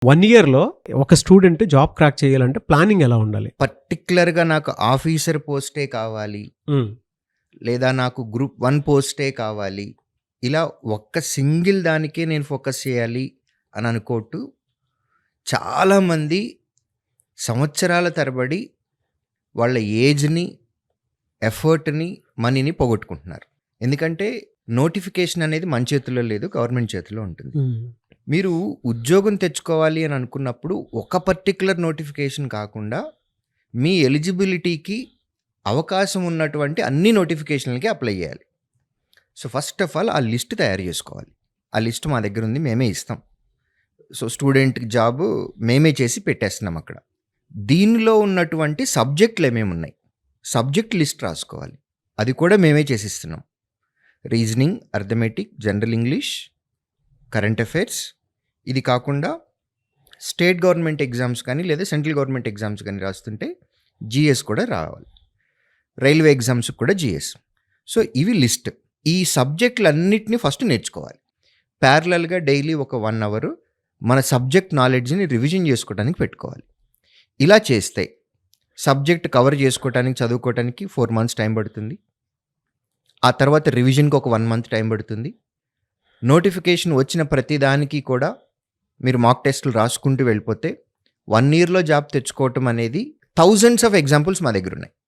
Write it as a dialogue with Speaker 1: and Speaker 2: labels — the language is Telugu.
Speaker 1: 1 ఇయర్‌లో ఒక స్టూడెంట్ జాబ్ క్రాక్ చేయాలంటే ప్లానింగ్ ఎలా ఉండాలి?
Speaker 2: పర్టిక్యులర్‌గా నాకు ఆఫీసర్ పోస్టే కావాలి,
Speaker 1: హ్మ్.
Speaker 2: లేదా నాకు గ్రూప్ 1 పోస్టే కావాలి. ఇలా ఒక్క సింగిల్ దానికే నేను ఫోకస్ చేయాలి అని అనుకోవట్టు చాలామంది సంవత్సరాల తరబడి వాళ్ళ ఏజ్‌ని, ఎఫర్ట్‌ని, మనీని పోగొట్టుకుంటున్నారు. ఎందుకంటే నోటిఫికేషన్ అనేది మన చేతుల్లో లేదు, గవర్నమెంట్ చేతిలో ఉంటుంది.
Speaker 1: హ్మ్.
Speaker 2: మీరు ఉద్యోగం తెచ్చుకోవాలి అని అనుకున్నప్పుడు ఒక పర్టిక్యులర్ నోటిఫికేషన్ కాకుండా మీ ఎలిజిబిలిటీకి అవకాశం ఉన్నటువంటి అన్ని నోటిఫికేషన్లకి అప్లై చేయాలి. సో ఫస్ట్ ఆఫ్ ఆల్ ఆ లిస్ట్ తయారు చేసుకోవాలి. ఆ లిస్ట్ మా దగ్గర ఉంది, మేమే ఇస్తాం. సో స్టూడెంట్ జాబ్ మేమే చేసి పెట్టేస్తున్నాం అక్కడ. దీనిలో ఉన్నటువంటి సబ్జెక్టులు ఏమేమి ఉన్నాయి, సబ్జెక్ట్ లిస్ట్ రాసుకోవాలి. అది కూడా మేమే చేసిస్తున్నాం. Reasoning, arithmetic, general English, current affairs. ఇది కాకుండా స్టేట్ గవర్నమెంట్ ఎగ్జామ్స్ కానీ లేదా సెంట్రల్ గవర్నమెంట్ ఎగ్జామ్స్ కానీ రాస్తుంటే జీఎస్ కూడా రావాలి. రైల్వే ఎగ్జామ్స్కి కూడా జీఎస్. సో ఇవి లిస్ట్. ఈ సబ్జెక్టులన్నిటిని ఫస్ట్ నేర్చుకోవాలి. ప్యారలల్గా డైలీ ఒక 1 అవర్ మన సబ్జెక్ట్ నాలెడ్జ్ని రివిజన్ చేసుకోవడానికి పెట్టుకోవాలి. ఇలా చేస్తే సబ్జెక్ట్ కవర్ చేసుకోవడానికి, చదువుకోవడానికి 4 మంత్స్ టైం పడుతుంది. ఆ తర్వాత రివిజన్కి ఒక 1 మంత్ టైం పడుతుంది. నోటిఫికేషన్ వచ్చిన ప్రతి దానికి కూడా మీరు మాక్ టెస్టులు రాసుకుంటూ వెళ్ళిపోతే 1 ఇయర్‌లో జాబ్ తెచ్చుకోవటం అనేది థౌజండ్స్ ఆఫ్ ఎగ్జాంపుల్స్ మా దగ్గర ఉన్నాయి.